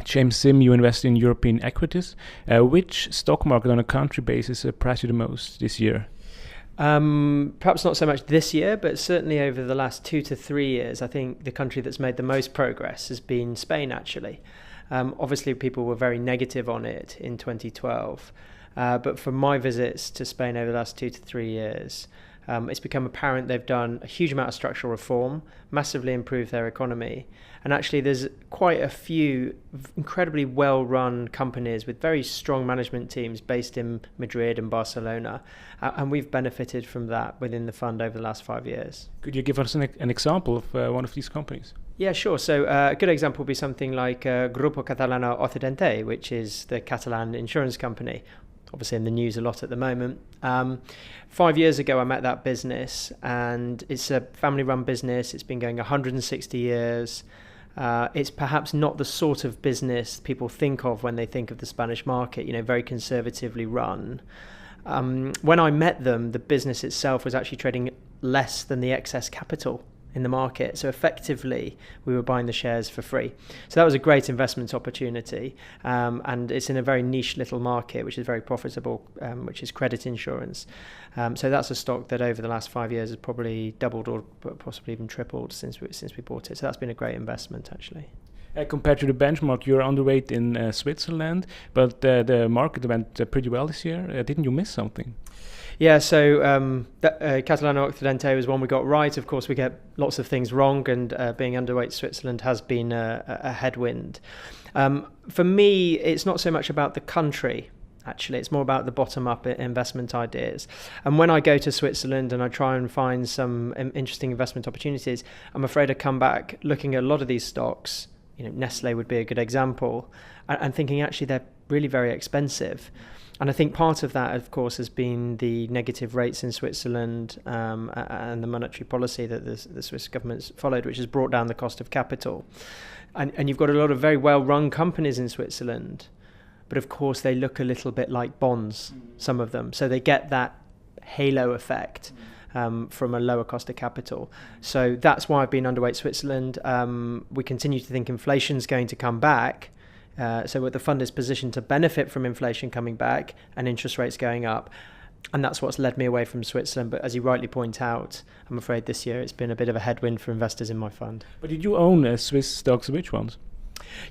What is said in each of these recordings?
James Sym, you invest in European equities. Which stock market on a country basis surprised you the most this year? Perhaps not so much this year, but certainly over the last 2 to 3 years, I think the country that's made the most progress has been Spain, actually. Obviously, people were very negative on it in 2012. But from my visits to Spain over the last 2 to 3 years, it's become apparent they've done a huge amount of structural reform, massively improved their economy. And actually, there's quite a few incredibly well-run companies with very strong management teams based in Madrid and Barcelona. And we've benefited from that within the fund over the last 5 years. Could you give us an example of one of these companies? Yeah, sure. So a good example would be something like Grupo Catalana Occidente, which is the Catalan insurance company. Obviously in the news a lot at the moment. 5 years ago, I met that business, and it's a family-run business. It's been going 160 years. It's perhaps not the sort of business people think of when they think of the Spanish market, very conservatively run. When I met them, the business itself was actually trading less than the excess capital in the market. So effectively, we were buying the shares for free. So that was a great investment opportunity. And it's in a very niche little market, which is very profitable, which is credit insurance. So that's a stock that over the last 5 years has probably doubled or possibly even tripled since we bought it. So that's been a great investment, actually. Compared to the benchmark, you're underweight in Switzerland, but the market went pretty well this year. Didn't you miss something? Yeah, so Catalana Occidente was one we got right. Of course, we get lots of things wrong, and being underweight Switzerland has been a headwind. For me, it's not so much about the country, actually. It's more about the bottom-up investment ideas. And when I go to Switzerland and I try and find some interesting investment opportunities, I'm afraid I come back looking at a lot of these stocks. Nestle would be a good example, and thinking actually they're really very expensive. And I think part of that, of course, has been the negative rates in Switzerland and the monetary policy that the Swiss government's followed, which has brought down the cost of capital. And you've got a lot of very well-run companies in Switzerland, but of course they look a little bit like bonds, some of them. So they get that halo effect from a lower cost of capital. So that's why I've been underweight Switzerland. We continue to think inflation's going to come back. So the fund is positioned to benefit from inflation coming back and interest rates going up. And that's what's led me away from Switzerland. But as you rightly point out, I'm afraid this year it's been a bit of a headwind for investors in my fund. But did you own Swiss stocks? Which ones?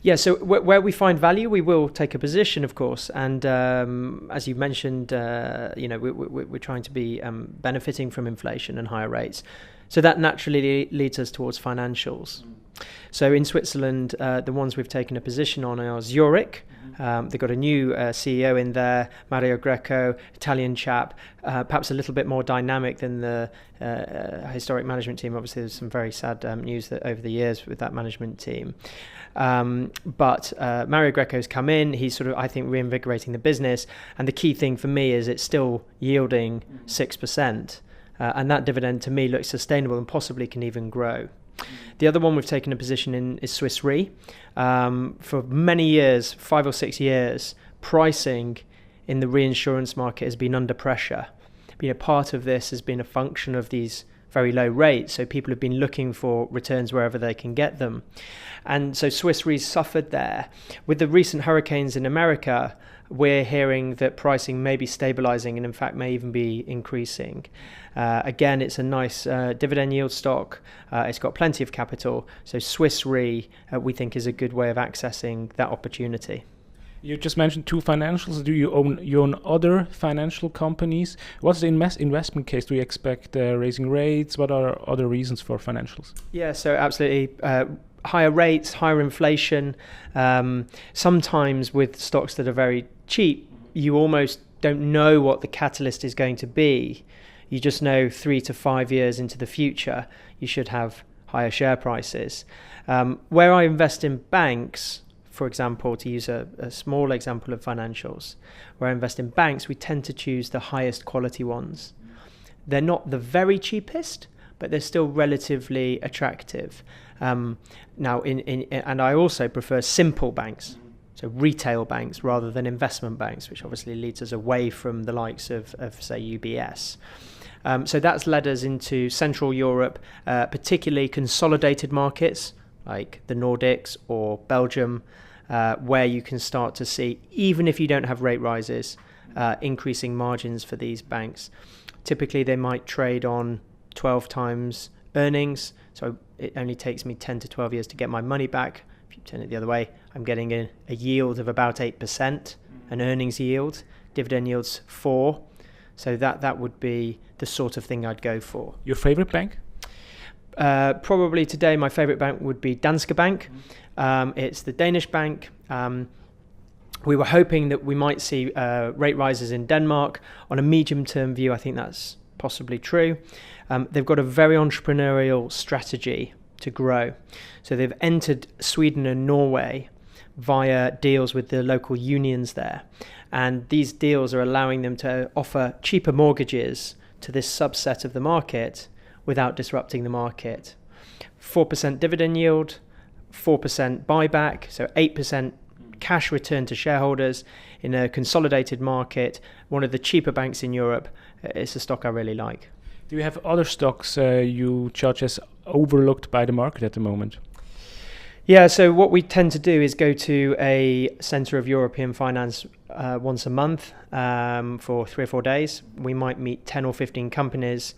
Yeah, so where we find value, we will take a position, of course. And as you mentioned, we're trying to be benefiting from inflation and higher rates. So that naturally leads us towards financials. So in Switzerland, the ones we've taken a position on are Zurich. They've got a new CEO in there, Mario Greco, Italian chap, perhaps a little bit more dynamic than the historic management team. Obviously, there's some very sad news that over the years with that management team. But Mario Greco's come in. He's sort of, I think, reinvigorating the business. And the key thing for me is it's still yielding 6%. And that dividend to me looks sustainable and possibly can even grow. The other one we've taken a position in is Swiss Re. For many years, 5 or 6 years, pricing in the reinsurance market has been under pressure. Part of this has been a function of these very low rates, so people have been looking for returns wherever they can get them. And so Swiss Re suffered there. With the recent hurricanes in America, we're hearing that pricing may be stabilizing and in fact may even be increasing. Again, it's a nice dividend yield stock. It's got plenty of capital. So Swiss Re, we think, is a good way of accessing that opportunity. You just mentioned two financials. Do you own other financial companies? What's the investment case? Do you expect raising rates? What are other reasons for financials? Yeah, so absolutely. Higher rates, higher inflation. Sometimes with stocks that are very cheap, you almost don't know what the catalyst is going to be. You just know 3 to 5 years into the future, you should have higher share prices. Where I invest in banks, for example, to use a small example of financials, where I invest in banks, we tend to choose the highest quality ones. They're not the very cheapest, but they're still relatively attractive. Now, and I also prefer simple banks, so retail banks rather than investment banks, which obviously leads us away from the likes of say, UBS. So that's led us into Central Europe, particularly consolidated markets like the Nordics or Belgium, where you can start to see, even if you don't have rate rises, increasing margins for these banks. Typically, they might trade on 12 times earnings, so it only takes me 10 to 12 years to get my money back. If you turn it the other way, I'm getting a yield of about 8%, an earnings yield, dividend yields 4%. So that would be the sort of thing I'd go for. Your favorite bank? Probably today my favorite bank would be Danske Bank. It's the Danish bank. We were hoping that we might see rate rises in Denmark. On a medium-term view, I think that's possibly true. They've got a very entrepreneurial strategy to grow. So they've entered Sweden and Norway via deals with the local unions there. And these deals are allowing them to offer cheaper mortgages to this subset of the market without disrupting the market. 4% dividend yield, 4% buyback, so 8% cash return to shareholders in a consolidated market, one of the cheaper banks in Europe. It's a stock I really like. Do you have other stocks you judge as overlooked by the market at the moment? Yeah, so what we tend to do is go to a Centre of European Finance once a month for 3 or 4 days. We might meet 10 or 15 companies.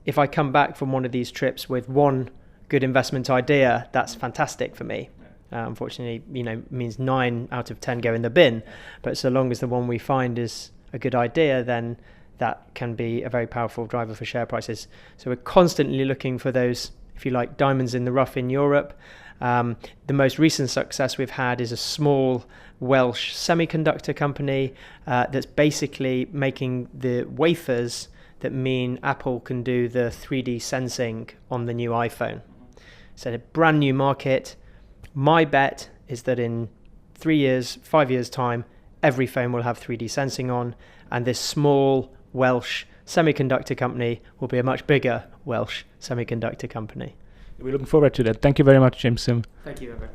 If I come back from one of these trips with one good investment idea, that's fantastic for me. Unfortunately, means 9 out of 10 go in the bin. But so long as the one we find is a good idea, then that can be a very powerful driver for share prices. So we're constantly looking for those, if you like, diamonds in the rough in Europe. The most recent success we've had is a small Welsh semiconductor company that's basically making the wafers that mean Apple can do the 3D sensing on the new iPhone. So a brand new market. My bet is that in 3 years, 5 years time, every phone will have 3D sensing on, and this small Welsh semiconductor company will be a much bigger Welsh semiconductor company. We're looking forward to that. Thank you very much, James Sym. Thank you, Robert.